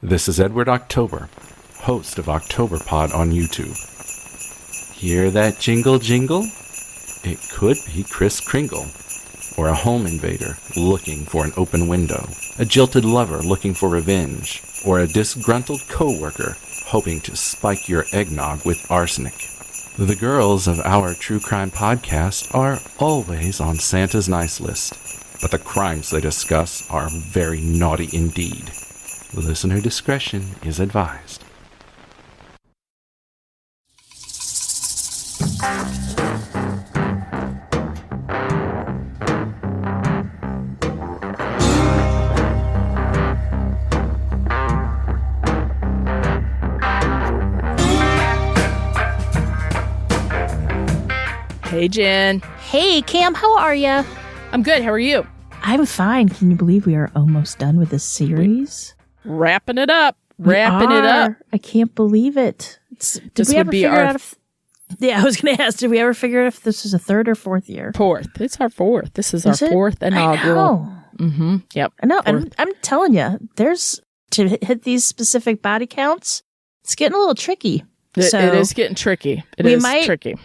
This is Edward October, host of OctoberPod on YouTube. Hear that jingle jingle? It could be Kris Kringle, or a home invader looking for an open window, a jilted lover looking for revenge, or a disgruntled coworker hoping to spike your eggnog with arsenic. The girls of our true crime podcast are always on Santa's nice list, but the crimes they discuss are very naughty indeed. Listener discretion is advised. Hey, Jen. Hey, Cam, how are ya? I'm good. How are you? I'm fine. Can you believe we are almost done with this series? Wrapping it up. I can't believe it. This would be our... Yeah, I was going to ask, did we ever figure out if this is a third or fourth year? Fourth. It's our fourth. This is our fourth inaugural. I know. Mm-hmm. Yep. I know. I'm telling you, to hit these specific body counts, it's getting a little tricky. It is getting tricky. It is tricky.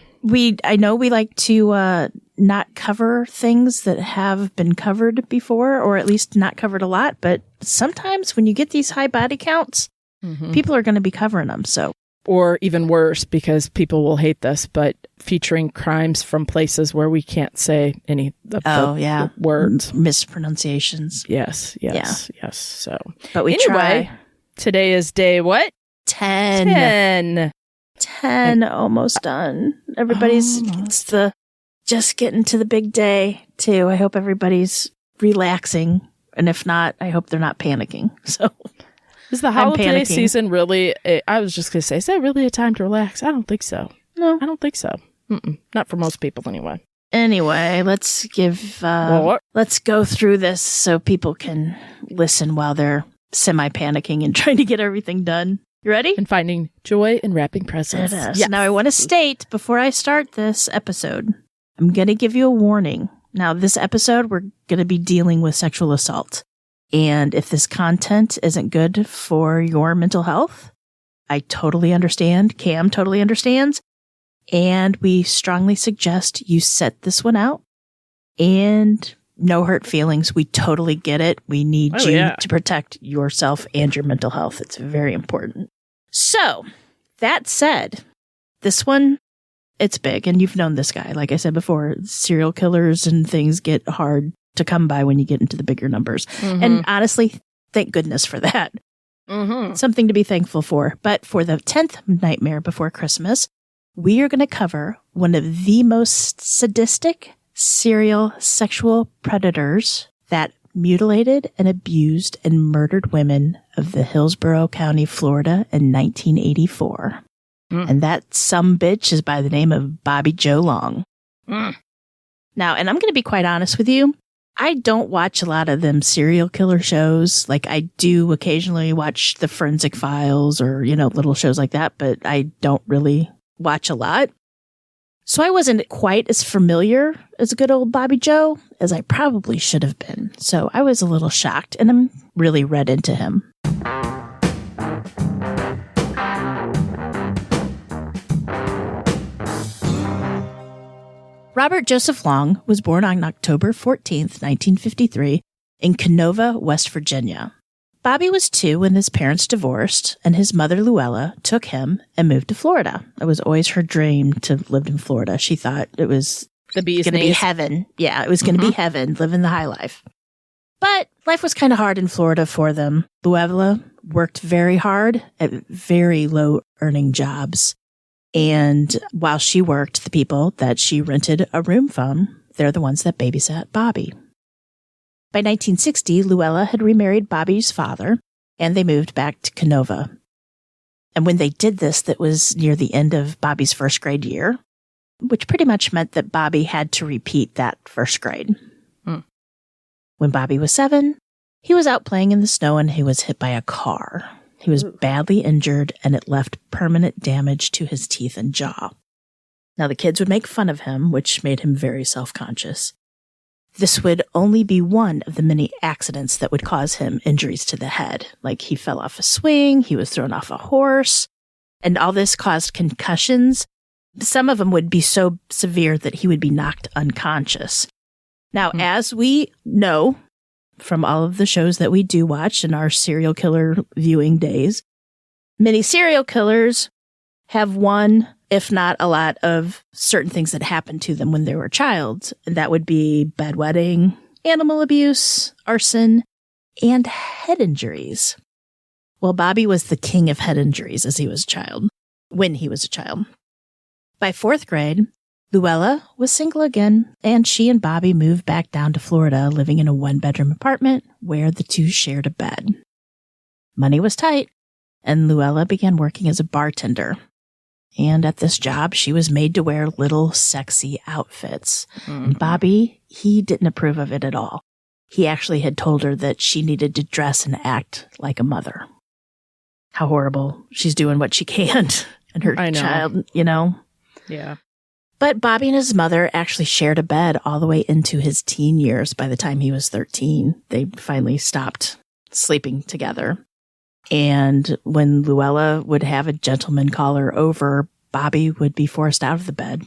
I know we like to not cover things that have been covered before, or at least not covered a lot. But sometimes when you get these high body counts, people are going to be covering them. So, or even worse, because people will hate this, but featuring crimes from places where we can't say any of the words, mispronunciations. Yes. So, but we try. Today is day what? 10. 10, almost done. Everybody's just getting to the big day too. I hope everybody's relaxing, and if not, I hope they're not panicking. So, is the holiday season really? I was just gonna say, is that really a time to relax? I don't think so. No, I don't think so. Not for most people, anyway. Anyway, let's let's go through this so people can listen while they're semi-panicking and trying to get everything done. You ready? And finding joy in wrapping presents. Yes. Now, I want to state before I start this episode, I'm going to give you a warning. Now, this episode, we're going to be dealing with sexual assault. And if this content isn't good for your mental health, I totally understand. Cam totally understands. And we strongly suggest you set this one out. And no hurt feelings. We totally get it. We need you to protect yourself and your mental health. It's very important. So, that said, this one, it's big. And you've known this guy. Like I said before, serial killers and things get hard to come by when you get into the bigger numbers. And honestly, thank goodness for that. It's something to be thankful for. But for the 10th Nightmare Before Christmas, we are going to cover one of the most sadistic serial sexual predators that mutilated and abused and murdered women of the Hillsborough County, Florida in 1984. And that sumbitch is by the name of Bobby Joe Long. Now, and I'm going to be quite honest with you, I don't watch a lot of them serial killer shows. Like, I do occasionally watch the Forensic Files or, little shows like that, but I don't really watch a lot. So I wasn't quite as familiar as a good old Bobby Joe as I probably should have been. So I was a little shocked, and I'm really read into him. Robert Joseph Long was born on October 14th, 1953, in Canova, West Virginia. Bobby was 2 when his parents divorced, and his mother, Luella, took him and moved to Florida. It was always her dream to live in Florida. She thought it was going to be heaven. Yeah, it was going to be heaven, living the high life. But life was kind of hard in Florida for them. Luella worked very hard at very low-earning jobs. And while she worked, the people that she rented a room from, they're the ones that babysat Bobby. By 1960, Luella had remarried Bobby's father, and they moved back to Canova. And when they did this, that was near the end of Bobby's first grade year, which pretty much meant that Bobby had to repeat that first grade. When Bobby was 7, he was out playing in the snow and he was hit by a car. He was badly injured, and it left permanent damage to his teeth and jaw. Now, the kids would make fun of him, which made him very self-conscious. this would only be one of the many accidents that would cause him injuries to the head. Like he fell off a swing, he was thrown off a horse, and all this caused concussions. Some of them would be so severe that he would be knocked unconscious. Now, as we know from all of the shows that we do watch in our serial killer viewing days, many serial killers have one, if not a lot, of certain things that happened to them when they were a child. And that would be bedwetting, animal abuse, arson, and head injuries. Well, Bobby was the king of head injuries when he was a child. By 4th grade, Luella was single again, and she and Bobby moved back down to Florida, living in a 1-bedroom apartment where the two shared a bed. Money was tight, and Luella began working as a bartender. And at this job, she was made to wear little sexy outfits. And Bobby, he didn't approve of it at all. He actually had told her that she needed to dress and act like a mother. How horrible. She's doing what she can. And her child, Yeah. But Bobby and his mother actually shared a bed all the way into his teen years. By the time he was 13, they finally stopped sleeping together. And when Luella would have a gentleman call her over, Bobby would be forced out of the bed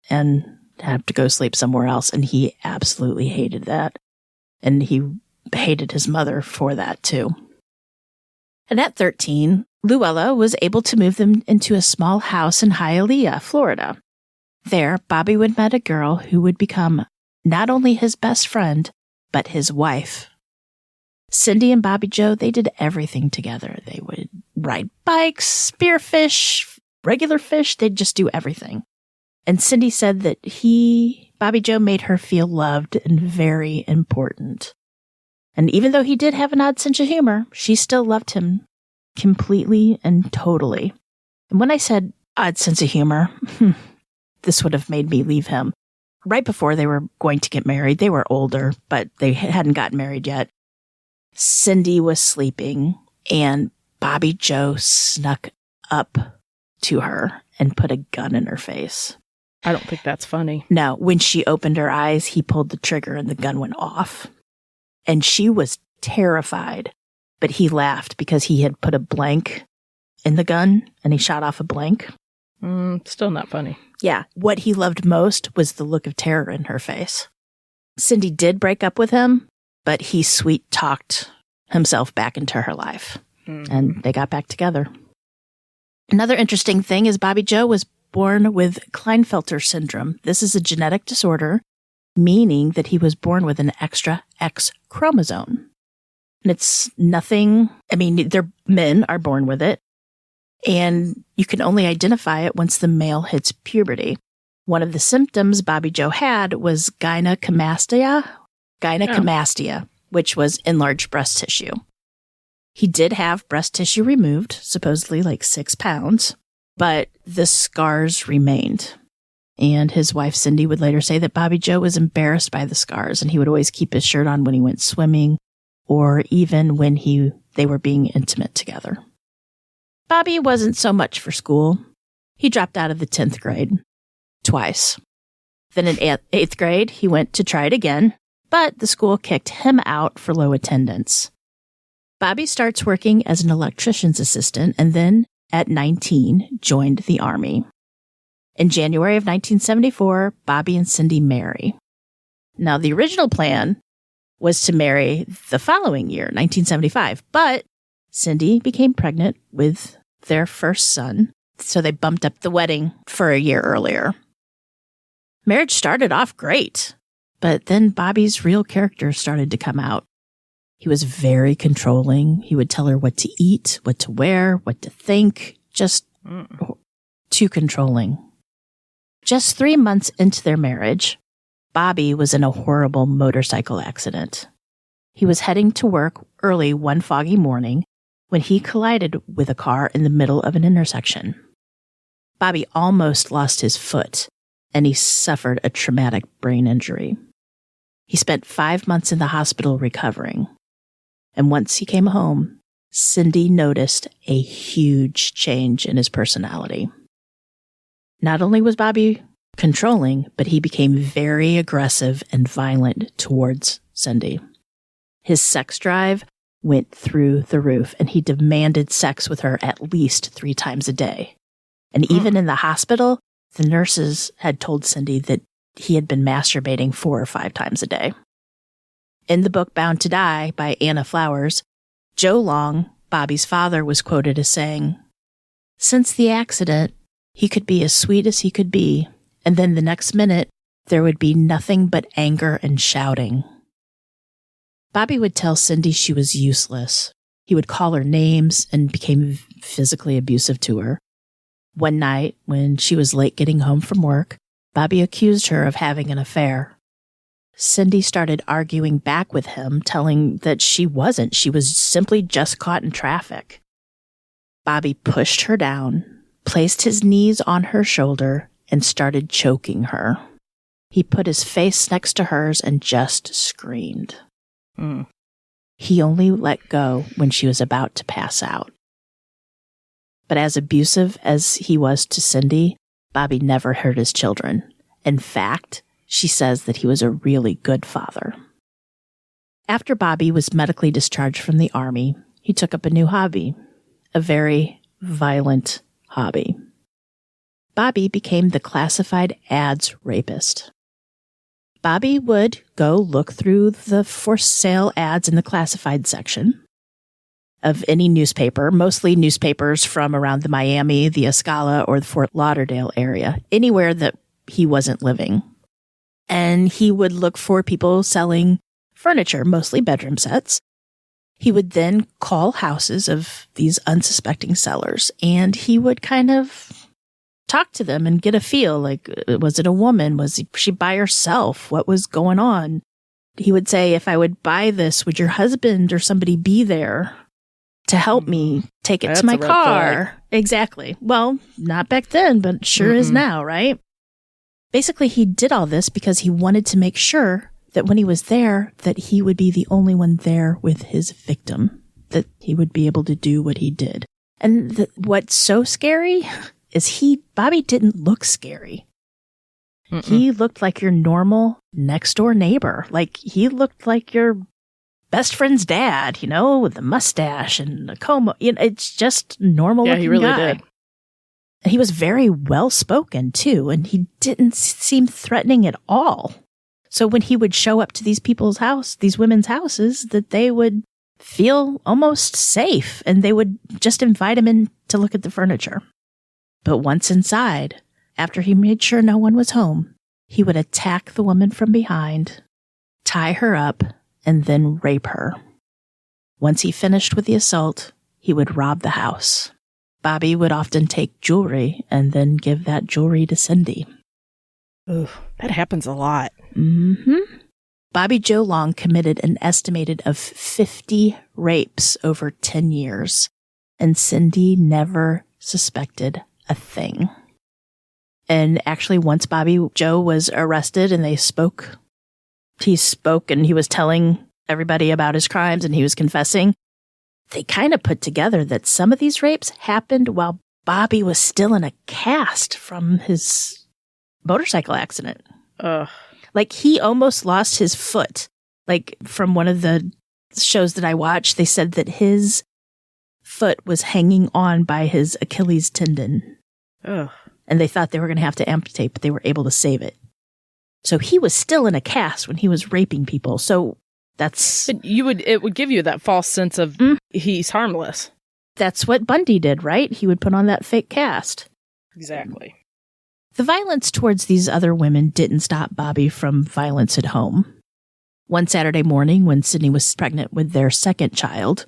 and have to go sleep somewhere else. And he absolutely hated that. And he hated his mother for that, too. And at 13, Luella was able to move them into a small house in Hialeah, Florida. There, Bobby would meet a girl who would become not only his best friend, but his wife. Cindy and Bobby Joe, they did everything together. They would ride bikes, spearfish, regular fish. They'd just do everything. And Cindy said that Bobby Joe, made her feel loved and very important. And even though he did have an odd sense of humor, she still loved him completely and totally. And when I said odd sense of humor, this would have made me leave him. Right before they were going to get married, they were older, but they hadn't gotten married yet. Cindy was sleeping, and Bobby Joe snuck up to her and put a gun in her face. I don't think that's funny. No, when she opened her eyes, he pulled the trigger and the gun went off. And she was terrified, but he laughed because he had put a blank in the gun and he shot off a blank. Still not funny. Yeah. What he loved most was the look of terror in her face. Cindy did break up with him, but he sweet-talked himself back into her life. And they got back together. Another interesting thing is Bobby Joe was born with Kleinfelter Syndrome. This is a genetic disorder, meaning that he was born with an extra X chromosome. And it's nothing, men are born with it. And you can only identify it once the male hits puberty. One of the symptoms Bobby Joe had was gynecomastia, which was enlarged breast tissue. He did have breast tissue removed, supposedly like 6 pounds, but the scars remained. And his wife, Cindy, would later say that Bobby Joe was embarrassed by the scars, and he would always keep his shirt on when he went swimming or even when they were being intimate together. Bobby wasn't so much for school. He dropped out of the 10th grade twice. Then in 8th grade, he went to try it again, but the school kicked him out for low attendance. Bobby starts working as an electrician's assistant and then, at 19, joined the Army. In January of 1974, Bobby and Cindy marry. Now, the original plan was to marry the following year, 1975, but Cindy became pregnant with their first son, so they bumped up the wedding for a year earlier. Marriage started off great, but then Bobby's real character started to come out. He was very controlling. He would tell her what to eat, what to wear, what to think, just too controlling. Just 3 months into their marriage, Bobby was in a horrible motorcycle accident. He was heading to work early one foggy morning when he collided with a car in the middle of an intersection. Bobby almost lost his foot, and he suffered a traumatic brain injury. He spent 5 months in the hospital recovering. And once he came home, Cindy noticed a huge change in his personality. Not only was Bobby controlling, but he became very aggressive and violent towards Cindy. His sex drive went through the roof, and he demanded sex with her at least 3 times a day. And even in the hospital, the nurses had told Cindy that he had been masturbating 4 or 5 times a day. In the book Bound to Die by Anna Flowers, Joe Long, Bobby's father, was quoted as saying, "Since the accident, he could be as sweet as he could be, and then the next minute, there would be nothing but anger and shouting." Bobby would tell Cindy she was useless. He would call her names and became physically abusive to her. One night, when she was late getting home from work, Bobby accused her of having an affair. Cindy started arguing back with him, telling that she wasn't. She was simply just caught in traffic. Bobby pushed her down, placed his knees on her shoulder, and started choking her. He put his face next to hers and just screamed. He only let go when she was about to pass out. But as abusive as he was to Cindy, Bobby never hurt his children. In fact, she says that he was a really good father. After Bobby was medically discharged from the Army, he took up a new hobby, a very violent hobby. Bobby became the Classified Ads Rapist. Bobby would go look through the for sale ads in the classified section of any newspaper, mostly newspapers from around the Miami, the Escala, or the Fort Lauderdale area, anywhere that he wasn't living. And he would look for people selling furniture, mostly bedroom sets. He would then call houses of these unsuspecting sellers, and he would kind of talk to them and get a feel, like, was it a woman? Was she by herself? What was going on? He would say, if I would buy this, would your husband or somebody be there to help me take it to my car? Exactly. Well, not back then, but sure is now, right? Basically, he did all this because he wanted to make sure that when he was there, that he would be the only one there with his victim, that he would be able to do what he did. And what's so scary is Bobby didn't look scary. He looked like your normal next door neighbor. Like, he looked like your best friend's dad, with the mustache and the comb. It's just normal looking guy. Yeah, he really did. He was very well-spoken, too, and he didn't seem threatening at all. So when he would show up to these people's house, these women's houses, that they would feel almost safe, and they would just invite him in to look at the furniture. But once inside, after he made sure no one was home, he would attack the woman from behind, tie her up, and then rape her. Once he finished with the assault, he would rob the house. Bobby would often take jewelry and then give that jewelry to Cindy. Ooh, that happens a lot. Bobby Joe Long committed an estimated of 50 rapes over 10 years, and Cindy never suspected a thing. And actually, once Bobby Joe was arrested and he spoke and he was telling everybody about his crimes and he was confessing, they kind of put together that some of these rapes happened while Bobby was still in a cast from his motorcycle accident. Like, he almost lost his foot. Like, from one of the shows that I watched, they said that his foot was hanging on by his Achilles tendon. And they thought they were going to have to amputate, but they were able to save it. So he was still in a cast when he was raping people. So it would give you that false sense of he's harmless. That's what Bundy did, right? He would put on that fake cast. Exactly. The violence towards these other women didn't stop Bobby from violence at home. One Saturday morning, when Sydney was pregnant with their second child,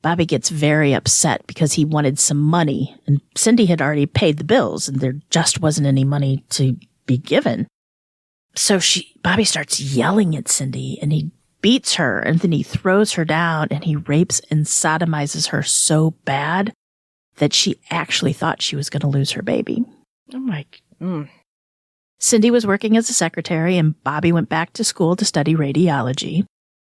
Bobby gets very upset because he wanted some money, and Cindy had already paid the bills, and there just wasn't any money to be given. So Bobby starts yelling at Cindy, and he beats her, and then he throws her down, and he rapes and sodomizes her so bad that she actually thought she was going to lose her baby. Oh my. Cindy was working as a secretary, and Bobby went back to school to study radiology.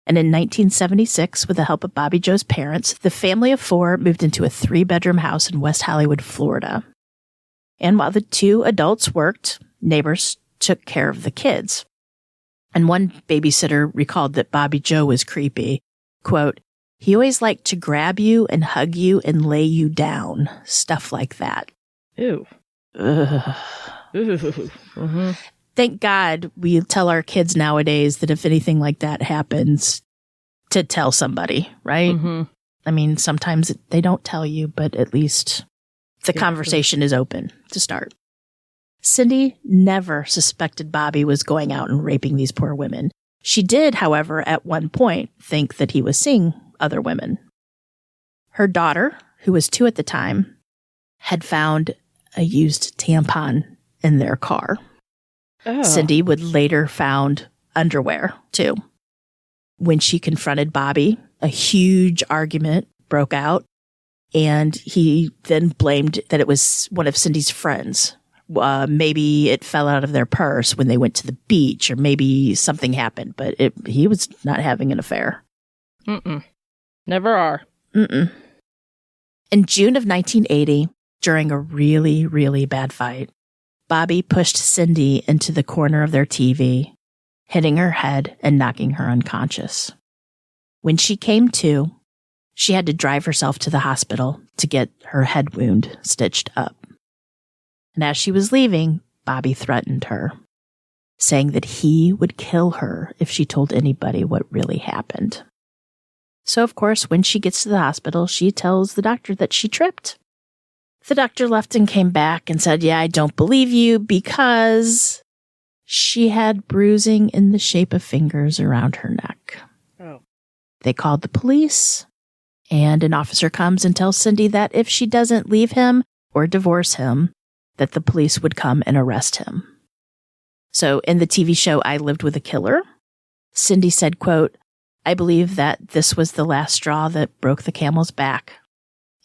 And in 1976, with the help of Bobby Joe's parents, the family of 4 moved into a 3-bedroom house in West Hollywood, Florida. And while the 2 adults worked, neighbors took care of the kids. And one babysitter recalled that Bobby Joe was creepy. Quote, he always liked to grab you and hug you and lay you down. Stuff like that. Ew. Ugh. Mm-hmm. Thank God we tell our kids nowadays that if anything like that happens, to tell somebody, right? Mm-hmm. I mean, sometimes they don't tell you, but at least the conversation is open to start. Cindy never suspected Bobby was going out and raping these poor women. She did, however, at one point think that he was seeing other women. Her daughter, who was 2 at the time, had found a used tampon in their car. Oh. Cindy would later found underwear, too. When she confronted Bobby, a huge argument broke out, and he then blamed that it was one of Cindy's friends. Maybe it fell out of their purse when they went to the beach, or maybe something happened, but he was not having an affair. Mm-mm. Never are. Mm-mm. In June of 1980, during a really, really bad fight, Bobby pushed Cindy into the corner of their TV, hitting her head and knocking her unconscious. When she came to, she had to drive herself to the hospital to get her head wound stitched up. And as she was leaving, Bobby threatened her, saying that he would kill her if she told anybody what really happened. So, of course, when she gets to the hospital, she tells the doctor that she tripped. The doctor left and came back and said, yeah, I don't believe you, because she had bruising in the shape of fingers around her neck. Oh. They called the police, and an officer comes and tells Cindy that if she doesn't leave him or divorce him, that the police would come and arrest him. So in the TV show I Lived with a Killer, Cindy said, quote, I believe that this was the last straw that broke the camel's back.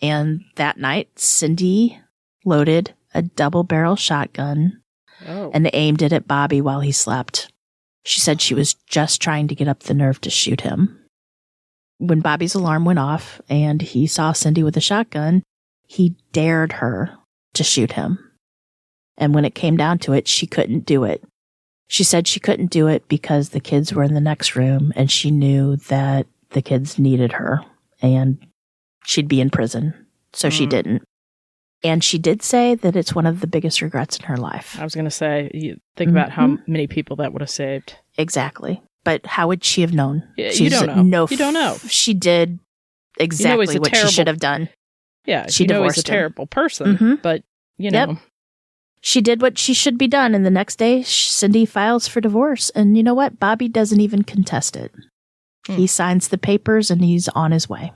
And that night, Cindy loaded a double-barrel shotgun and aimed it at Bobby while he slept. She said she was just trying to get up the nerve to shoot him. When Bobby's alarm went off and he saw Cindy with a shotgun, he dared her to shoot him. And when it came down to it, she couldn't do it. She said she couldn't do it because the kids were in the next room and she knew that the kids needed her and she'd be in prison. So she didn't. And she did say that it's one of the biggest regrets in her life. I was going to say, you think about how many people that would have saved. Exactly. But how would she have known? Yeah, you don't know. You don't know. She did exactly what she should have done. Yeah, she divorced he's a terrible person, but, you know. Yep. She did what she should be done, and the next day, Cindy files for divorce. And you know what? Bobby doesn't even contest it. He signs the papers, and he's on his way.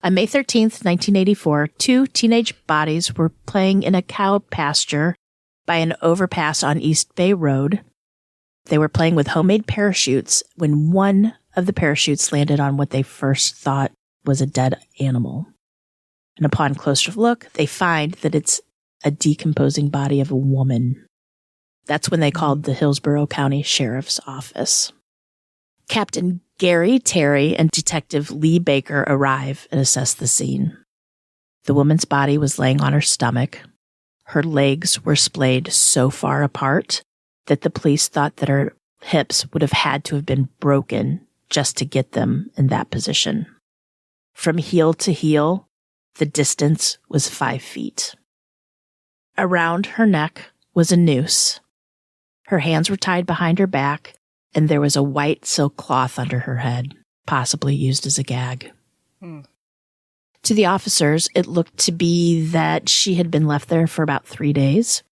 On May 13th, 1984, 2 teenage bodies were playing in a cow pasture by an overpass on East Bay Road. They were playing with homemade parachutes when one of the parachutes landed on what they first thought was a dead animal. And upon closer look, they find that it's a decomposing body of a woman. That's when they called the Hillsborough County Sheriff's Office. Captain Gary Terry and Detective Lee Baker arrive and assess the scene. The woman's body was laying on her stomach. Her legs were splayed so far apart that the police thought that her hips would have had to have been broken just to get them in that position. From heel to heel, the distance was 5 feet. Around her neck was a noose. Her hands were tied behind her back, and there was a white silk cloth under her head, possibly used as a gag. To the officers, it looked to be that she had been left there for about 3 days.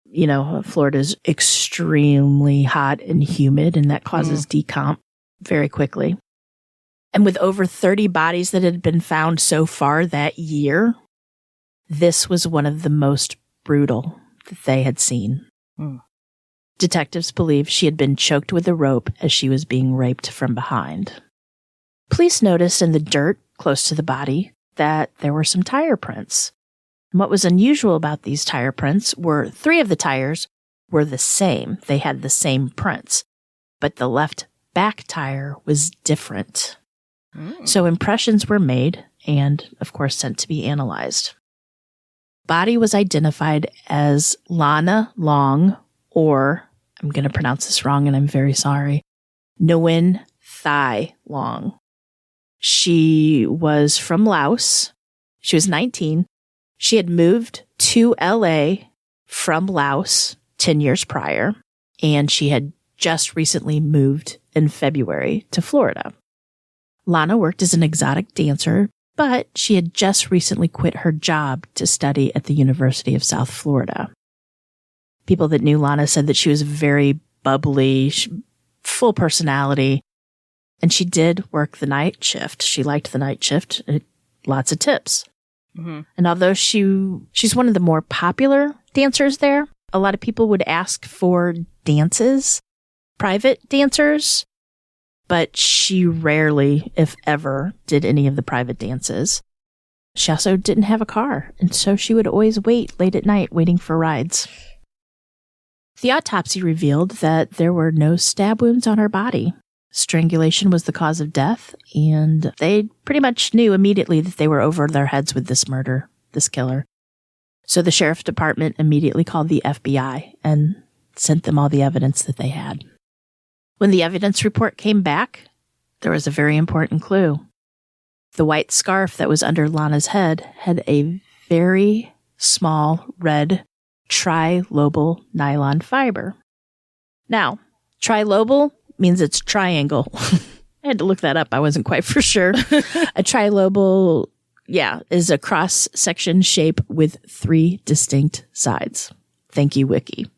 You know, Florida's extremely hot and humid, and that causes decomp very quickly. And with over 30 bodies that had been found so far that year, this was one of the most brutal that they had seen. Detectives believe she had been choked with a rope as she was being raped from behind. Police noticed in the dirt close to the body that there were some tire prints. And what was unusual about these tire prints were 3 of the tires were the same. They had the same prints, but the left back tire was different. So impressions were made and, of course, sent to be analyzed. body was identified as Lana Long, or, I'm going to pronounce this wrong and I'm very sorry, Nguyen Thai Long. She was from Laos. She was 19. She had moved to LA from Laos 10 years prior, and she had just recently moved in February to Florida. Lana worked as an exotic dancer, but she had just recently quit her job to study at the University of South Florida. People that knew Lana said that she was very bubbly, full personality, and she did work the night shift. She liked the night shift. Lots of tips. Mm-hmm. And although she's one of the more popular dancers there, a lot of people would ask for dances, private dancers, but she rarely, if ever, did any of the private dances. She also didn't have a car, and so she would always wait late at night waiting for rides. The autopsy revealed that there were no stab wounds on her body. Strangulation was the cause of death, and they pretty much knew immediately that they were over their heads with this murder, this killer. So the sheriff's department immediately called the FBI and sent them all the evidence that they had. When the evidence report came back, there was a very important clue. The white scarf that was under Lana's head had a very small red trilobal nylon fiber. Now, trilobal means it's triangle. I had to look that up. I wasn't quite for sure. A trilobal, is a cross-section shape with 3 distinct sides. Thank you, Wiki.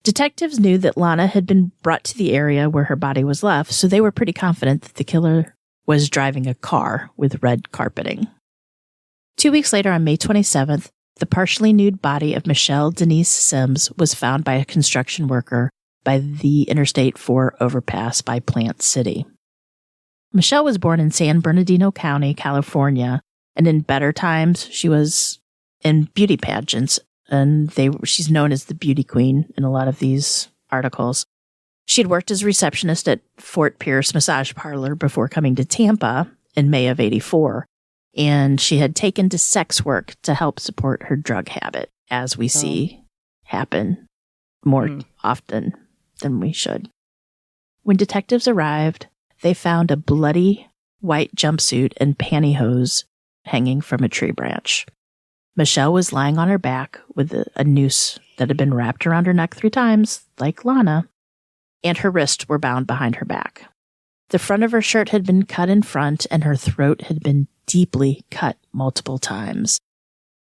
Detectives knew that Lana had been brought to the area where her body was left, so they were pretty confident that the killer was driving a car with red carpeting. 2 weeks later, on May 27th, the partially nude body of Michelle Denise Sims was found by a construction worker by the Interstate 4 overpass by Plant City. Michelle was born in San Bernardino County, California, and in better times, she was in beauty pageants, and she's known as the beauty queen in a lot of these articles. She had worked as a receptionist at Fort Pierce Massage Parlor before coming to Tampa in May of '84, and she had taken to sex work to help support her drug habit, as we see happen more often than we should. When detectives arrived, they found a bloody white jumpsuit and pantyhose hanging from a tree branch. Michelle was lying on her back with a noose that had been wrapped around her neck 3 times, like Lana, and her wrists were bound behind her back. The front of her shirt had been cut in front, and her throat had been deeply cut multiple times.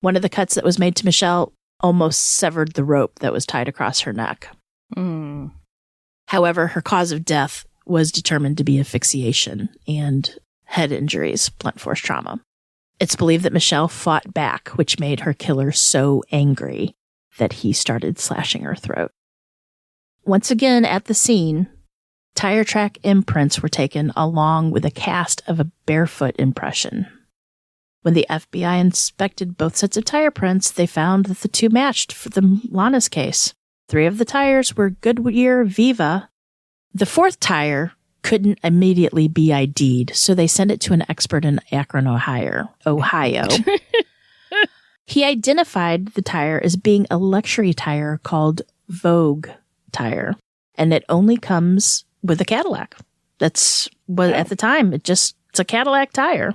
One of the cuts that was made to Michelle almost severed the rope that was tied across her neck. However, her cause of death was determined to be asphyxiation and head injuries, blunt force trauma. It's believed that Michelle fought back, which made her killer so angry that he started slashing her throat. Once again, at the scene, tire track imprints were taken along with a cast of a barefoot impression. When the FBI inspected both sets of tire prints, they found that the 2 matched for the Lana's case. 3 of the tires were Goodyear Viva. The 4th tire couldn't immediately be ID'd, so they sent it to an expert in Akron, Ohio. He identified the tire as being a luxury tire called Vogue tire, and it only comes with a Cadillac. That's what at the time, it's a Cadillac tire.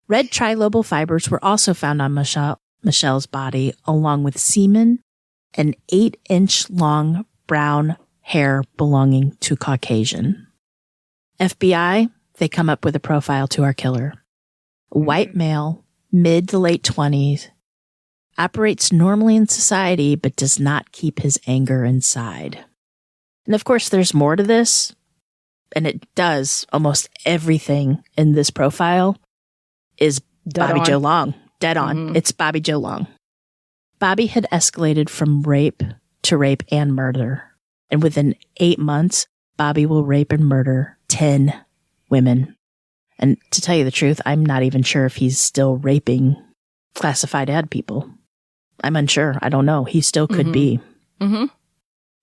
Red trilobal fibers were also found on Michelle's body, along with semen and 8-inch long brown hair belonging to Caucasian. FBI, they come up with a profile to our killer. White male, mid to late 20s, operates normally in society but does not keep his anger inside. And of course, there's more to this, and it does. Almost everything in this profile is Bobby Joe Long. Dead on. Mm-hmm. It's Bobby Joe Long. Bobby had escalated from rape to rape and murder. And within 8 months, Bobby will rape and murder 10 women. And to tell you the truth, I'm not even sure if he's still raping classified ad people. I'm unsure. I don't know. He still could be. Mm-hmm.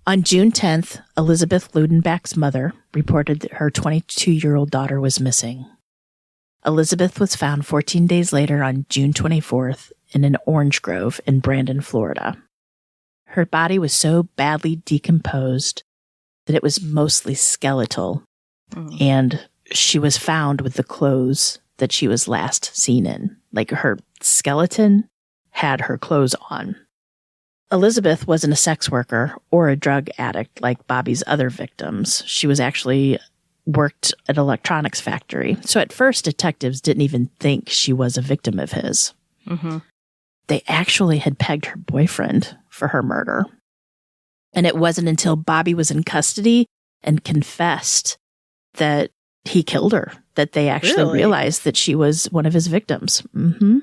On June 10th, Elizabeth Ludenbach's mother reported that her 22-year-old daughter was missing. Elizabeth was found 14 days later on June 24th in an orange grove in Brandon, Florida. Her body was so badly decomposed that it was mostly skeletal, and she was found with the clothes that she was last seen in. Like, her skeleton had her clothes on. Elizabeth wasn't a sex worker or a drug addict like Bobby's other victims. She was actually worked at an electronics factory. So at first, detectives didn't even think she was a victim of his. Mm-hmm. They actually had pegged her boyfriend for her murder. And it wasn't until Bobby was in custody and confessed that he killed her that they actually realized that she was one of his victims. Mm-hmm.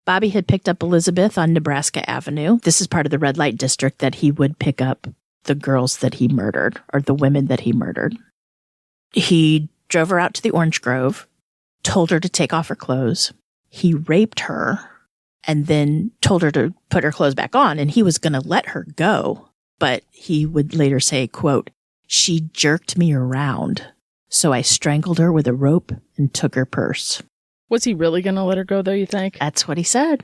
Bobby had picked up Elizabeth on Nebraska Avenue. This is part of the red light district that he would pick up the girls that he murdered, or the women that he murdered. He drove her out to the orange grove, told her to take off her clothes. He raped her and then told her to put her clothes back on, and he was going to let her go. But he would later say, quote, "She jerked me around, so I strangled her with a rope and took her purse." Was he really going to let her go, though, you think? That's what he said.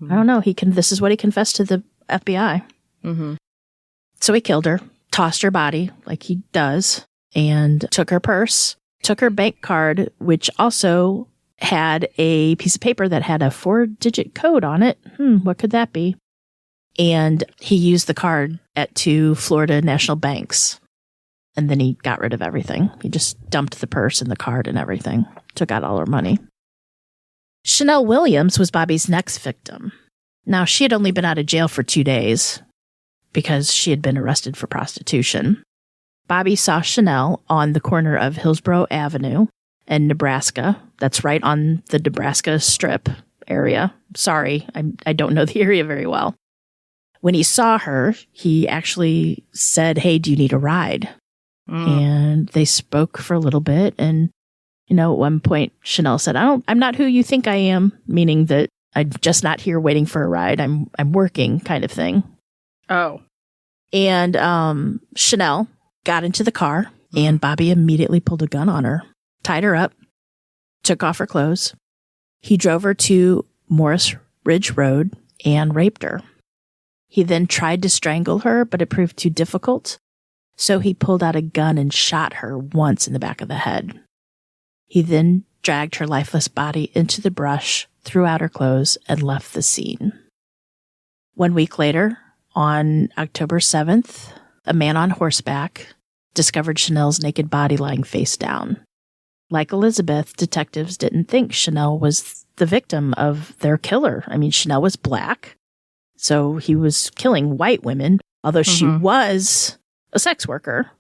I don't know. This is what he confessed to the FBI. Mm-hmm. So he killed her, tossed her body like he does, and took her purse, took her bank card, which also had a piece of paper that had a 4-digit code on it. What could that be? And he used the card at 2 Florida national banks. And then he got rid of everything. He just dumped the purse and the card and everything. Took out all her money. Chanel Williams was Bobby's next victim. Now, she had only been out of jail for 2 days because she had been arrested for prostitution. Bobby saw Chanel on the corner of Hillsborough Avenue and Nebraska. That's right on the Nebraska Strip area. Sorry, I don't know the area very well. When he saw her, he actually said, "Hey, do you need a ride?" And they spoke for a little bit. And, at one point, Chanel said, I'm not who you think I am, meaning that I'm just not here waiting for a ride. I'm working, kind of thing. Oh. And Chanel got into the car, and Bobby immediately pulled a gun on her, tied her up, took off her clothes. He drove her to Morris Ridge Road and raped her. He then tried to strangle her, but it proved too difficult. So he pulled out a gun and shot her once in the back of the head. He then dragged her lifeless body into the brush, threw out her clothes, and left the scene. 1 week later, on October 7th, a man on horseback discovered Chanel's naked body lying face down. Like Elizabeth, detectives didn't think Chanel was the victim of their killer. I mean, Chanel was black, so he was killing white women, although she was a sex worker.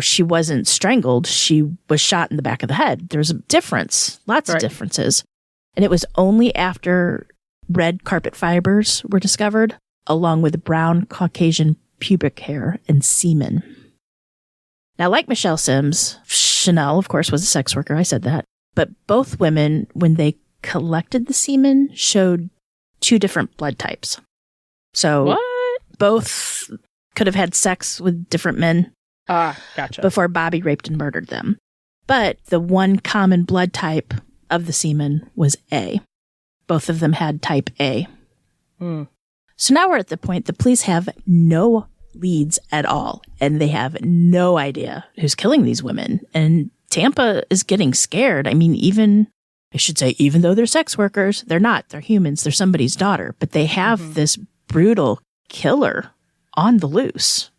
She wasn't strangled. She was shot in the back of the head. There's a difference, lots of differences. And it was only after red carpet fibers were discovered, along with brown Caucasian pubic hair and semen. Now, like Michelle Sims, Chanel, of course, was a sex worker. I said that. But both women, when they collected the semen, showed 2 different blood types. So both could have had sex with different men gotcha. before Bobby raped and murdered them. But the one common blood type of the semen was A. Both of them had type A. So now we're at the point the police have no leads at all, and they have no idea who's killing these women. And Tampa is getting scared. I mean, even though they're sex workers, they're not. They're humans. They're somebody's daughter. But they have this brutal killer on the loose.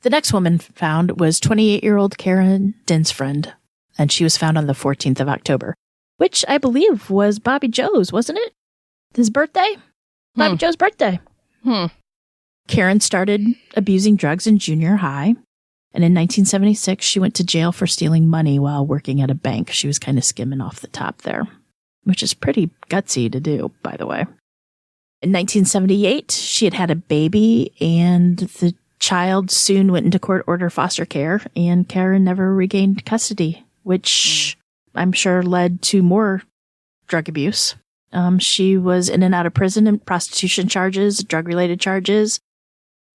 The next woman found was 28-year-old Karen Dinsfriend, and she was found on the 14th of October, which I believe was Bobby Joe's, wasn't it? His birthday? Bobby Joe's birthday. Karen started abusing drugs in junior high, and in 1976, she went to jail for stealing money while working at a bank. She was kind of skimming off the top there, which is pretty gutsy to do, by the way. In 1978, she had a baby, and the child soon went into court-order foster care, and Karen never regained custody, which I'm sure led to more drug abuse. She was in and out of prison and prostitution charges, drug-related charges,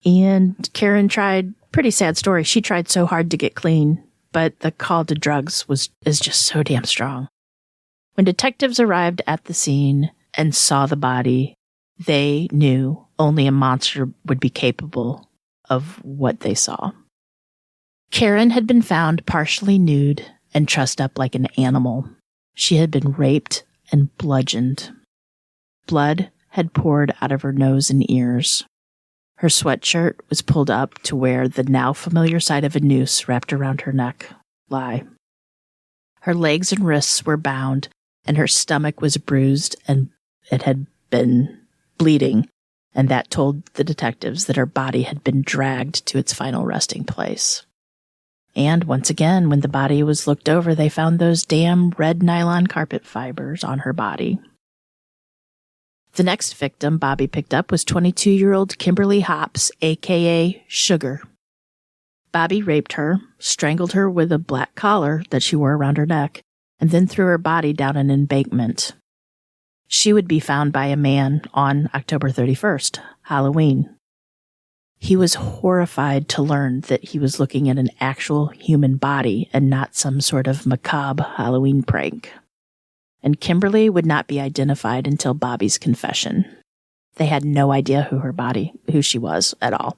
and Karen tried, pretty sad story, she tried so hard to get clean, but the call to drugs is just so damn strong. When detectives arrived at the scene, and saw the body, they knew only a monster would be capable of what they saw. Karen had been found partially nude and trussed up like an animal. She had been raped and bludgeoned. Blood had poured out of her nose and ears. Her sweatshirt was pulled up to where the now familiar sight of a noose wrapped around her neck lie. Her legs and wrists were bound, and her stomach was bruised, and it had been bleeding, and that told the detectives that her body had been dragged to its final resting place. And once again, when the body was looked over, they found those damn red nylon carpet fibers on her body. The next victim Bobby picked up was 22-year-old Kimberly Hops, a.k.a. Sugar. Bobby raped her, strangled her with a black collar that she wore around her neck, and then threw her body down an embankment. She would be found by a man on October 31st, Halloween. He was horrified to learn that he was looking at an actual human body and not some sort of macabre Halloween prank. And Kimberly would not be identified until Bobby's confession. They had no idea who she was at all.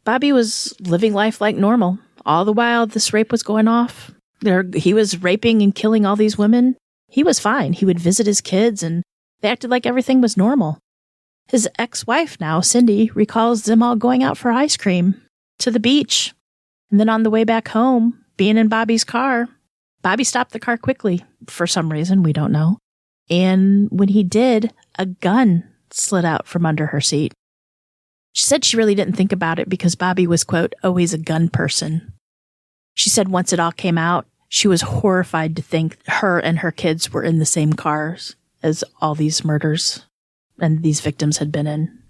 Bobby was living life like normal. All the while this rape was going off, he was raping and killing all these women. He was fine. He would visit his kids, and they acted like everything was normal. His ex-wife now, Cindy, recalls them all going out for ice cream to the beach. And then on the way back home, being in Bobby's car, Bobby stopped the car quickly for some reason, we don't know. And when he did, a gun slid out from under her seat. She said she really didn't think about it because Bobby was, quote, always a gun person. She said once it all came out, she was horrified to think her and her kids were in the same cars as all these murders and these victims had been in.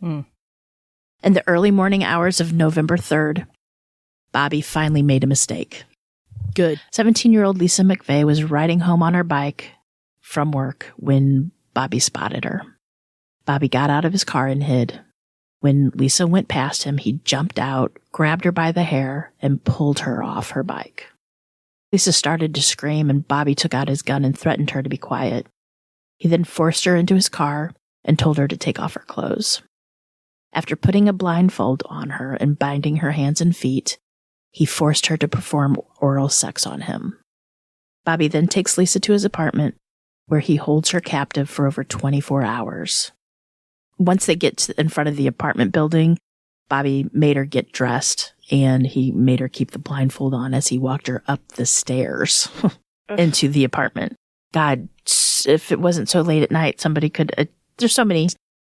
In the early morning hours of November 3rd, Bobby finally made a mistake. Good. 17-year-old Lisa Mcveigh was riding home on her bike from work when Bobby spotted her. Bobby got out of his car and hid. When Lisa went past him, he jumped out, grabbed her by the hair, and pulled her off her bike. Lisa started to scream, and Bobby took out his gun and threatened her to be quiet. He then forced her into his car and told her to take off her clothes. After putting a blindfold on her and binding her hands and feet, he forced her to perform oral sex on him. Bobby then takes Lisa to his apartment, where he holds her captive for over 24 hours. Once they get in front of the apartment building, Bobby made her get dressed, and he made her keep the blindfold on as he walked her up the stairs into the apartment. God, if it wasn't so late at night, somebody could... there's so many...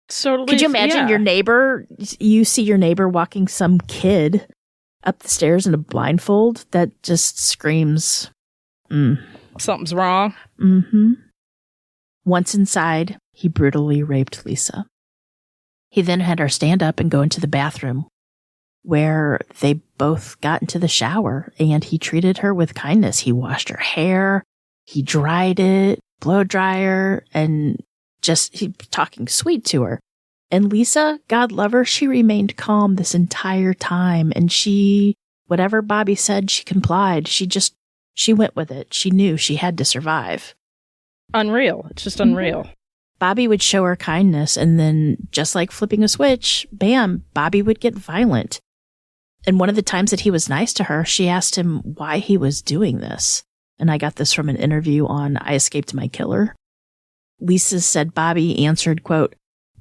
Could you imagine your neighbor? You see your neighbor walking some kid up the stairs in a blindfold? That just screams... Something's wrong. Mm-hmm. Once inside, he brutally raped Lisa. He then had her stand up and go into the bathroom, where they both got into the shower, and he treated her with kindness. He washed her hair, he dried it, blow dryer, and he talking sweet to her. And Lisa, God love her, she remained calm this entire time, and whatever Bobby said, she complied. She went with it. She knew she had to survive. Unreal. It's just unreal. Bobby would show her kindness, and then, just like flipping a switch, bam, Bobby would get violent. And one of the times that he was nice to her, she asked him why he was doing this. And I got this from an interview on I Escaped My Killer. Lisa said Bobby answered, quote,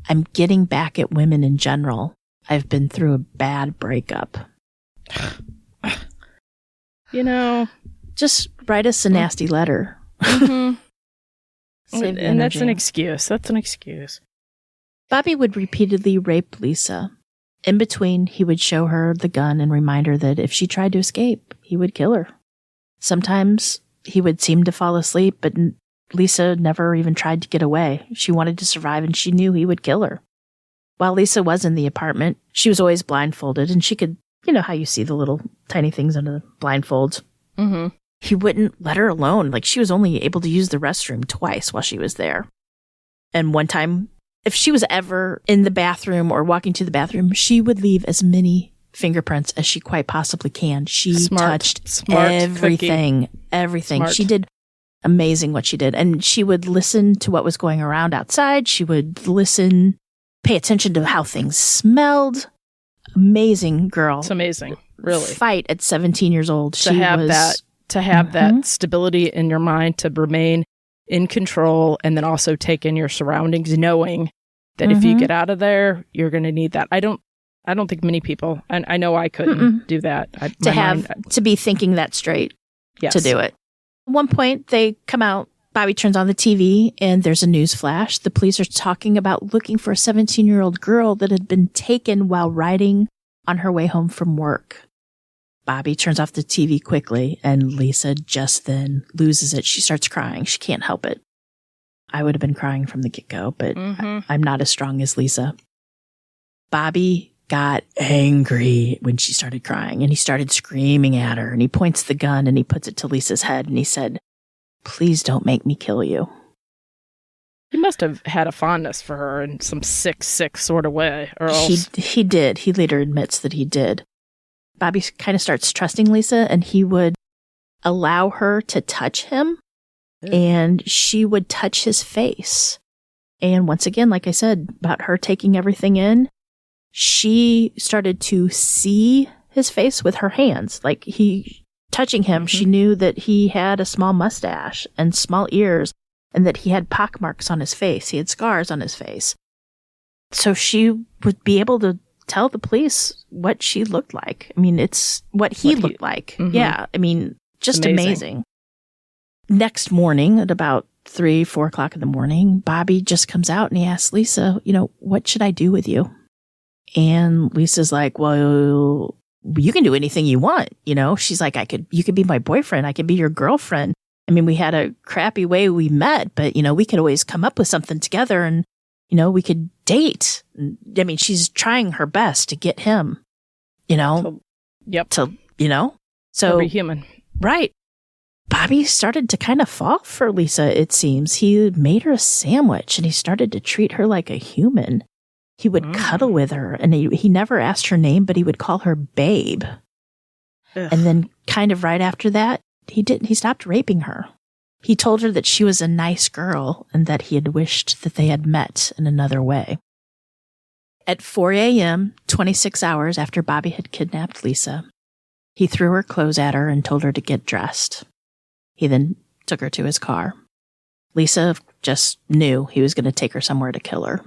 "I'm getting back at women in general. I've been through a bad breakup." Just write us a nasty letter. Mm-hmm. And that's an excuse. Bobby would repeatedly rape Lisa. In between, he would show her the gun and remind her that if she tried to escape, he would kill her. Sometimes he would seem to fall asleep, but Lisa never even tried to get away. She wanted to survive, and she knew he would kill her. While Lisa was in the apartment, she was always blindfolded, and she could You know how you see the little tiny things under the blindfolds? Mm-hmm. He wouldn't let her alone. Like, she was only able to use the restroom twice while she was there. And one time, if she was ever in the bathroom or walking to the bathroom, she would leave as many fingerprints as she quite possibly can. She touched everything. Cookie. Everything. Smart. She did amazing what she did. And she would listen to what was going around outside. She would listen, pay attention to how things smelled. Amazing girl. It's amazing. Really. Fight at 17 years old. To have that stability in your mind, to remain in control, and then also take in your surroundings, knowing that if you get out of there, you're going to need that. I don't think many people, and I know I couldn't do that. To be thinking that straight, to do it. At one point, they come out, Bobby turns on the TV, and there's a news flash. The police are talking about looking for a 17-year-old girl that had been taken while riding on her way home from work. Bobby turns off the TV quickly, and Lisa just then loses it. She starts crying. She can't help it. I would have been crying from the get-go, but I'm not as strong as Lisa. Bobby got angry when she started crying, and he started screaming at her, and he points the gun, and he puts it to Lisa's head, and he said, "Please don't make me kill you." He must have had a fondness for her in some sick sort of way. Or else. He did. He later admits that he did. Bobby kind of starts trusting Lisa, and he would allow her to touch him, and she would touch his face. And once again, like I said, about her taking everything in, she started to see his face with her hands. Like, he touching him, she knew that he had a small mustache and small ears, and that he had pockmarks on his face. He had scars on his face. So she would be able to tell the police what she looked like. I mean, it's what he looked like. Yeah. I mean, just amazing. Next morning at about 3-4 o'clock in the morning, Bobby just comes out and he asks Lisa, what should I do with you? And Lisa's like, well, you can do anything you want. She's like, you could be my boyfriend. I could be your girlfriend. I mean, we had a crappy way we met, but we could always come up with something together, and we could date. I mean, she's trying her best to get him, So every human. Right. Bobby started to kind of fall for Lisa, it seems. He made her a sandwich, and he started to treat her like a human. He would cuddle with her, and he never asked her name, but he would call her babe. Ugh. And then kind of right after that, he stopped raping her. He told her that she was a nice girl and that he had wished that they had met in another way. At 4 a.m., 26 hours after Bobby had kidnapped Lisa, he threw her clothes at her and told her to get dressed. He then took her to his car. Lisa just knew he was going to take her somewhere to kill her.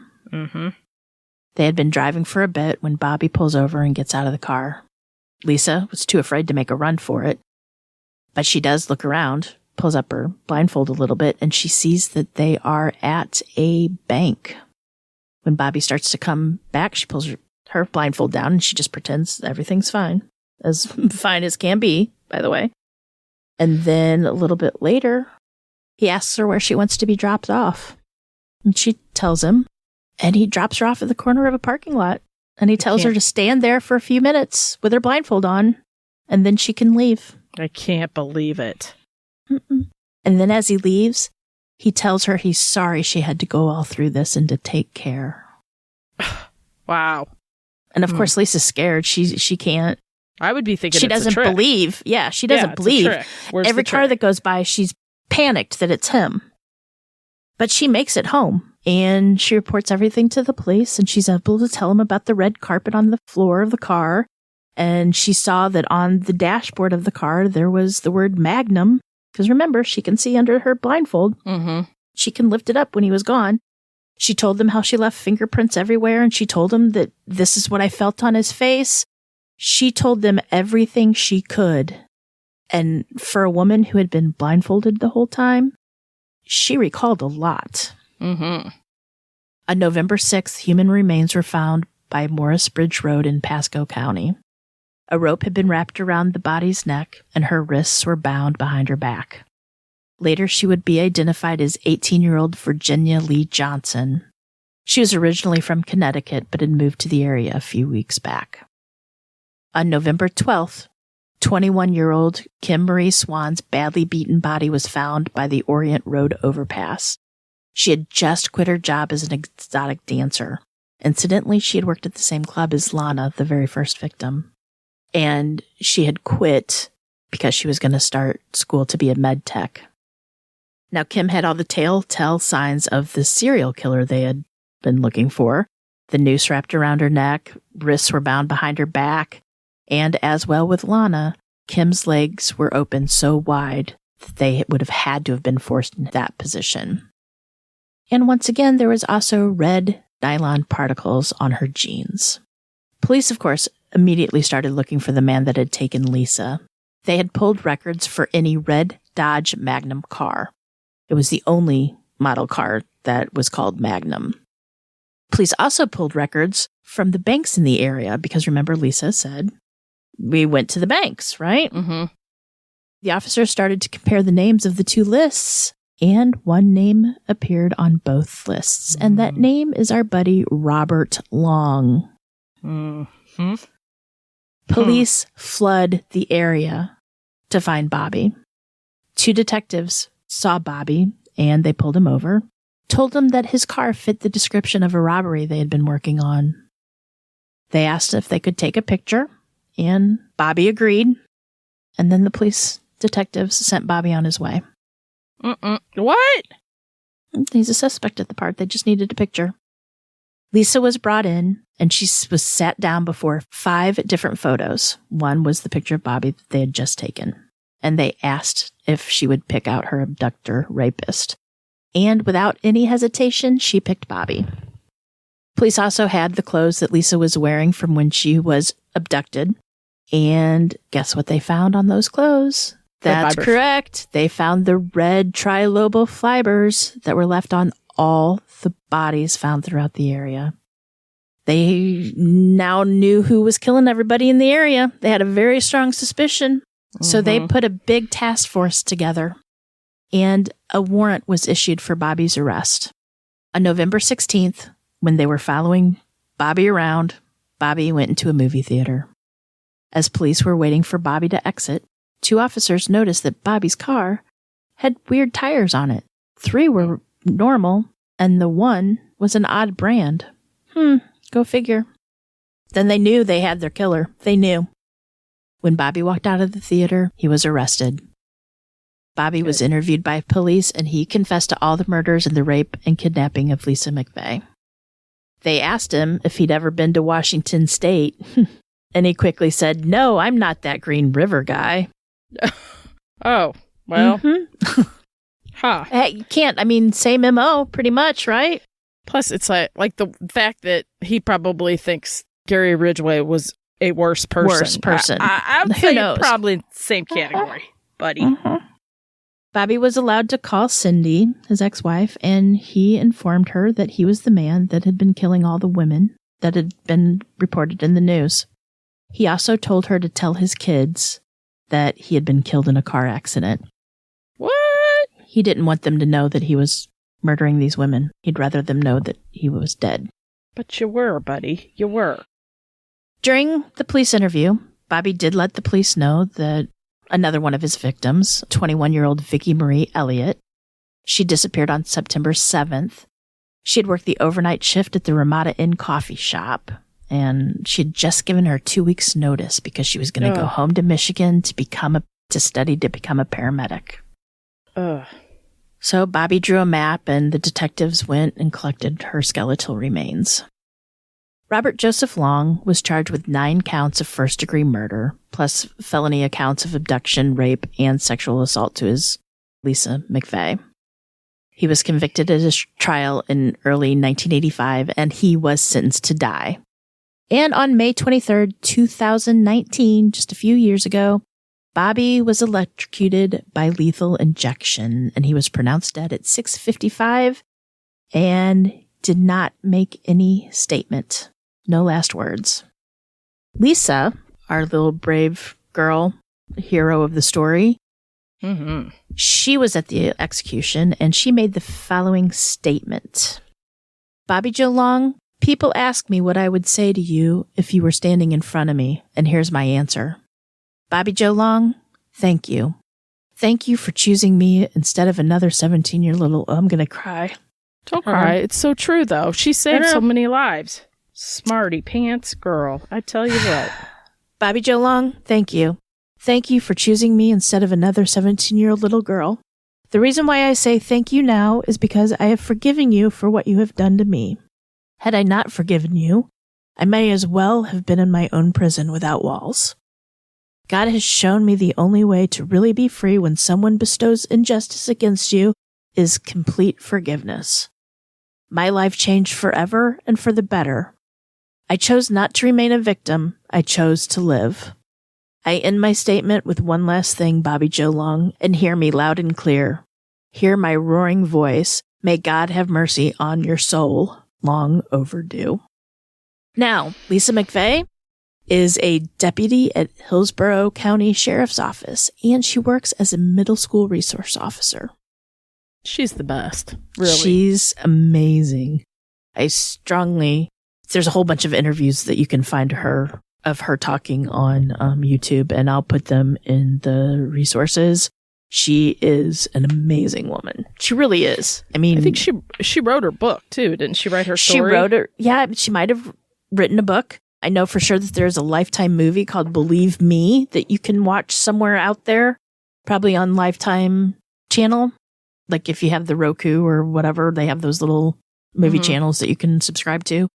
They had been driving for a bit when Bobby pulls over and gets out of the car. Lisa was too afraid to make a run for it, but she does look around, pulls up her blindfold a little bit, and she sees that they are at a bank. When Bobby starts to come back, she pulls her blindfold down, and she just pretends everything's fine. As fine as can be, by the way. And then a little bit later, he asks her where she wants to be dropped off. And she tells him, and he drops her off at the corner of a parking lot. And he tells her to stand there for a few minutes with her blindfold on, and then she can leave. I can't believe it. And then as he leaves, he tells her he's sorry she had to go all through this and to take care. Wow. And of course, Lisa's scared. She can't. I would be thinking she doesn't believe. Yeah, she doesn't believe. Every car that goes by, she's panicked that it's him. But she makes it home, and she reports everything to the police, and she's able to tell them about the red carpet on the floor of the car. And she saw that on the dashboard of the car, there was the word Magnum. Because remember, she can see under her blindfold. She can lift it up when he was gone. She told them how she left fingerprints everywhere, and she told them that this is what I felt on his face. She told them everything she could. And for a woman who had been blindfolded the whole time, she recalled a lot. On November 6th, human remains were found by Morris Bridge Road in Pasco County. A rope had been wrapped around the body's neck, and her wrists were bound behind her back. Later, she would be identified as 18-year-old Virginia Lee Johnson. She was originally from Connecticut, but had moved to the area a few weeks back. On November 12th, 21-year-old Kim Marie Swann's badly beaten body was found by the Orient Road overpass. She had just quit her job as an exotic dancer. Incidentally, she had worked at the same club as Lana, the very first victim. And she had quit because she was going to start school to be a med tech. Now, Kim had all the telltale signs of the serial killer they had been looking for. The noose wrapped around her neck, wrists were bound behind her back, and as well with Lana, Kim's legs were open so wide that they would have had to have been forced into that position. And once again, there was also red nylon particles on her jeans. Police, of course, immediately started looking for the man that had taken Lisa. They had pulled records for any red Dodge Magnum car. It was the only model car that was called Magnum. Police also pulled records from the banks in the area because remember Lisa said, we went to the banks, right? Mm-hmm. The officers started to compare the names of the two lists, and one name appeared on both lists, and that name is our buddy Robert Long. Mm-hmm. Police flood the area to find Bobby. 2 detectives saw Bobby, and they pulled him over, told him that his car fit the description of a robbery they had been working on. They asked if they could take a picture, and Bobby agreed, and then the police detectives sent Bobby on his way. What? He's a suspect at the part. They just needed a picture. Lisa was brought in, and she was sat down before 5 different photos. One was the picture of Bobby that they had just taken. And they asked if she would pick out her abductor rapist. And without any hesitation, she picked Bobby. Police also had the clothes that Lisa was wearing from when she was abducted. And guess what they found on those clothes? That's correct. They found the red trilobal fibers that were left on all the bodies found throughout the area. They now knew who was killing everybody in the area. They had a very strong suspicion. So they put a big task force together, and a warrant was issued for Bobby's arrest. On November 16th, when they were following Bobby around, Bobby went into a movie theater. As police were waiting for Bobby to exit, 2 officers noticed that Bobby's car had weird tires on it. 3 were normal, and the 1 was an odd brand. Go figure. Then they knew they had their killer. They knew. When Bobby walked out of the theater, he was arrested. Bobby was interviewed by police, and he confessed to all the murders and the rape and kidnapping of Lisa Mcveigh. They asked him if he'd ever been to Washington State, and he quickly said, "No, I'm not that Green River guy." Oh, well. Huh. Hey, you can't, same MO, pretty much, right? Plus, it's like the fact that he probably thinks Gary Ridgway was a worse person. I would say probably same category, buddy. Bobby was allowed to call Cindy, his ex-wife, and he informed her that he was the man that had been killing all the women that had been reported in the news. He also told her to tell his kids that he had been killed in a car accident. What? He didn't want them to know that he was murdering these women. He'd rather them know that he was dead. But you were, buddy. You were. During the police interview, Bobby did let the police know that another one of his victims, 21-year-old Vicki Marie Elliott, she disappeared on September 7th. She had worked the overnight shift at the Ramada Inn coffee shop, and she had just given her 2 weeks' notice because she was going to go home to Michigan to study to become a paramedic. So Bobby drew a map, and the detectives went and collected her skeletal remains. Robert Joseph Long was charged with 9 counts of first-degree murder, plus felony accounts of abduction, rape, and sexual assault to his Lisa Mcveigh. He was convicted at his trial in early 1985, and he was sentenced to die. And on May 23rd, 2019, just a few years ago, Bobby was electrocuted by lethal injection, and he was pronounced dead at 6:55 and did not make any statement. No last words. Lisa, our little brave girl, hero of the story, she was at the execution, and she made the following statement. Bobby Joe Long People ask me what I would say to you if you were standing in front of me, and here's my answer. Bobby Joe Long, thank you. Thank you for choosing me instead of another 17-year-old. I'm going to cry. Don't cry. It's so true, though. She saved so many lives. Smarty pants girl. I tell you what. Bobby Joe Long, thank you. Thank you for choosing me instead of another 17-year-old little girl. The reason why I say thank you now is because I have forgiven you for what you have done to me. Had I not forgiven you, I may as well have been in my own prison without walls. God has shown me the only way to really be free when someone bestows injustice against you is complete forgiveness. My life changed forever and for the better. I chose not to remain a victim. I chose to live. I end my statement with one last thing, Bobby Joe Long, and hear me loud and clear. Hear my roaring voice. May God have mercy on your soul. Long overdue. Now, Lisa Mcveigh is a deputy at Hillsborough County Sheriff's Office, and she works as a middle school resource officer. She's the best, really. She's amazing. There's a whole bunch of interviews that you can find of her talking on YouTube, and I'll put them in the resources. She is an amazing woman. She really is. I mean, I think she wrote her book too, didn't she? Write her story. She might have written a book. I know for sure that there's a Lifetime movie called Believe Me that you can watch somewhere out there, probably on Lifetime channel. Like if you have the Roku or whatever, they have those little movie channels that you can subscribe to.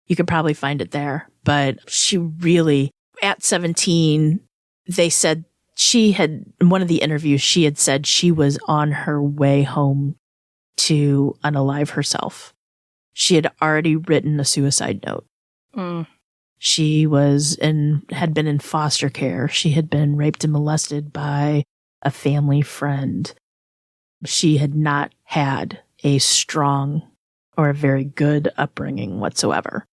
You could probably find it there. But she really, at 17, they said in one of the interviews, she had said she was on her way home to unalive herself. She had already written a suicide note. She had been in foster care. She had been raped and molested by a family friend. She had not had a strong or a very good upbringing whatsoever.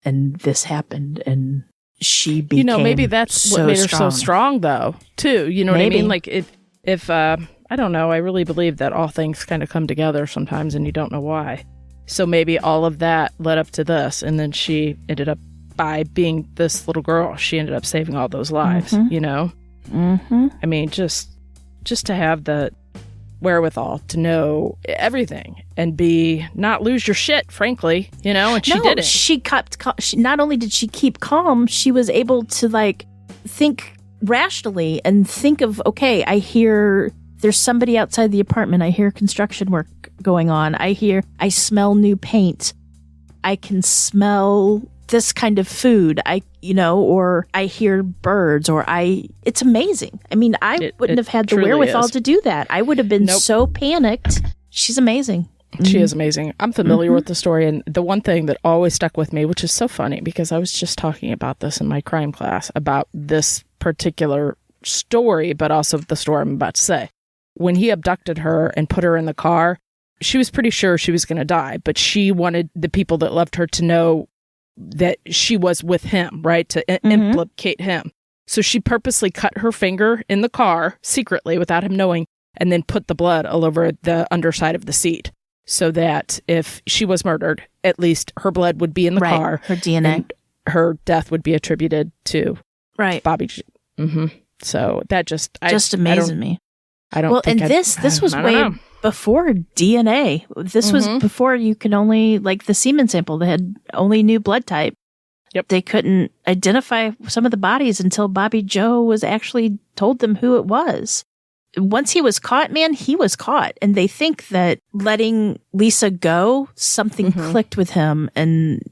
And this happened, and she became maybe that's what made her so strong, though, too. You know what I mean? Like, if I don't know, I really believe that all things kind of come together sometimes, and you don't know why. So maybe all of that led up to this, and then she ended up, by being this little girl, she ended up saving all those lives, you know? I mean, just to have the wherewithal to know everything and not lose your shit, frankly, you know, and she didn't. She not only did she keep calm, she was able to think rationally and think of, okay, I hear there's somebody outside the apartment. I hear construction work going on. I smell new paint. I can smell this kind of food, or I hear birds, it's amazing. I mean, I wouldn't have had the wherewithal to do that. I would have been so panicked. She's amazing. She is amazing. I'm familiar with the story, and the one thing that always stuck with me, which is so funny because I was just talking about this in my crime class, about this particular story, but also the story I'm about to say. When he abducted her and put her in the car, she was pretty sure she was going to die, but she wanted the people that loved her to know that she was with him, right? To implicate him. So she purposely cut her finger in the car secretly without him knowing, and then put the blood all over the underside of the seat so that if she was murdered, at least her blood would be in the car. Her DNA. And her death would be attributed to Bobby. So that just amazes me. I don't think this was way before DNA. This was before you can only, the semen sample, they had only new blood type. Yep. They couldn't identify some of the bodies until Bobby Joe was actually told them who it was. Once he was caught, man, he was caught. And they think that letting Lisa go, something clicked with him, and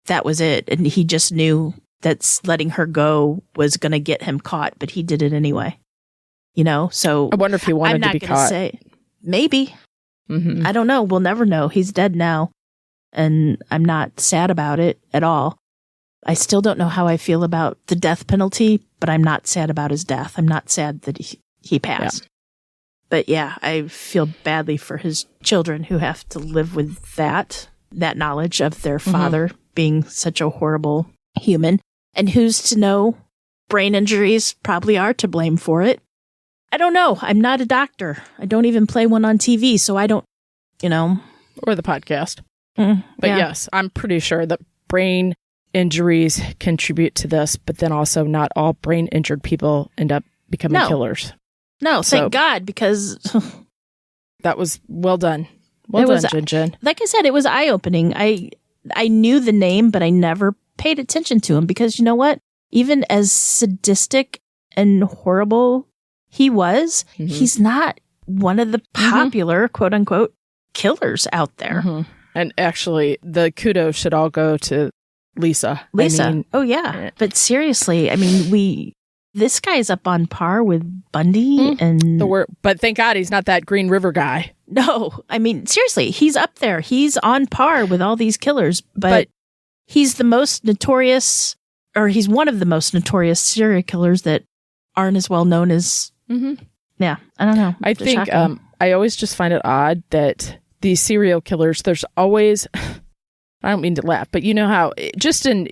that was it. And he just knew that letting her go was going to get him caught, but he did it anyway. So I wonder if he wanted to be caught. Maybe. I don't know. We'll never know. He's dead now. And I'm not sad about it at all. I still don't know how I feel about the death penalty, but I'm not sad about his death. I'm not sad that he passed. Yeah. But yeah, I feel badly for his children who have to live with that knowledge of their father being such a horrible human. And who's to know, brain injuries probably are to blame for it. I don't know. I'm not a doctor. I don't even play one on TV, so I don't, Or the podcast. But yes, I'm pretty sure that brain injuries contribute to this, but then also not all brain injured people end up becoming killers. No, thank God, because that was well done. Well done, Jen. Like I said, it was eye-opening. I knew the name, but I never paid attention to him because you know what? Even as sadistic and horrible he was, he's not one of the popular, quote unquote, killers out there. And actually, the kudos should all go to Lisa. Oh, yeah. But seriously, I mean, this guy's up on par with Bundy and... But thank God he's not that Green River guy. No, I mean, seriously, he's up there. He's on par with all these killers, but he's the most notorious, or he's one of the most notorious serial killers that aren't as well known as... Yeah, I don't know. I think I always just find it odd that these serial killers, there's always... I don't mean to laugh, but you know how just in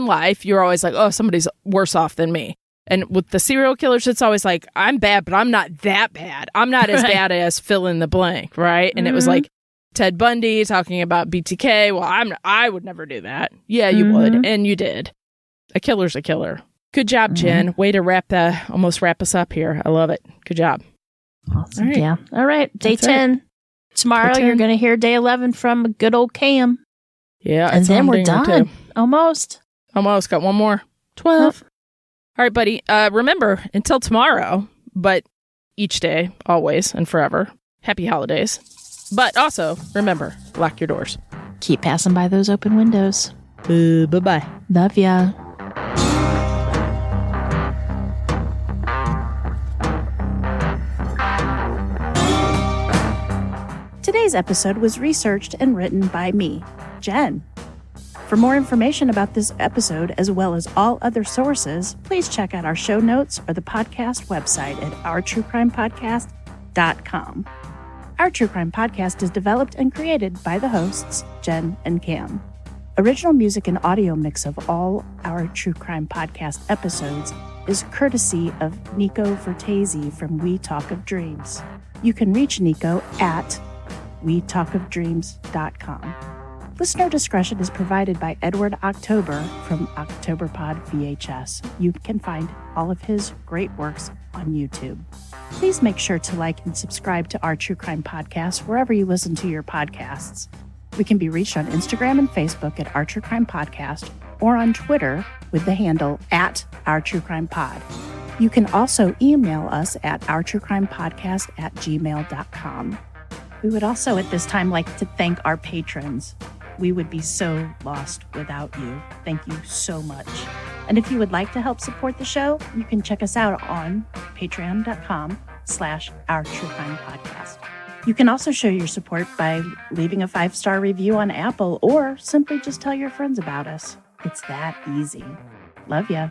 life, you're always like, oh, somebody's worse off than me. And with the serial killers, it's always like, I'm bad, but I'm not that bad. I'm not as bad as fill in the blank, right? And it was like Ted Bundy talking about BTK. Well, I would never do that. Yeah, you would. And you did. A killer's a killer. Good job, Jen. Way to almost wrap us up here. I love it. Good job. Awesome. All right. Yeah. All right. Day 10. Right. Tomorrow, you're going to hear day 11 from good old Cam. Yeah. And then we're done. Almost. Got one more. 12. All right, buddy. Remember, until tomorrow, but each day, always and forever, happy holidays. But also, remember, lock your doors. Keep passing by those open windows. Bye-bye. Love ya. Today's episode was researched and written by me, Jen. For more information about this episode, as well as all other sources, please check out our show notes or the podcast website at ourtruecrimepodcast.com. Our True Crime Podcast is developed and created by the hosts, Jen and Cam. Original music and audio mix of all our True Crime Podcast episodes is courtesy of Nico Vertesi from We Talk of Dreams. You can reach Nico at wetalkofdreams.com. Listener discretion is provided by Edward October from OctoberPod VHS. You can find all of his great works on YouTube. Please make sure to like and subscribe to our True Crime Podcast wherever you listen to your podcasts. We can be reached on Instagram and Facebook at Our True Crime Podcast or on Twitter with the handle at Our True Crime Pod. You can also email us at ourtruecrimepodcast@gmail.com. We would also at this time like to thank our patrons. We would be so lost without you. Thank you so much. And if you would like to help support the show, you can check us out on patreon.com/OurTrueCrimePodcast. You can also show your support by leaving a 5-star review on Apple or simply just tell your friends about us. It's that easy. Love ya.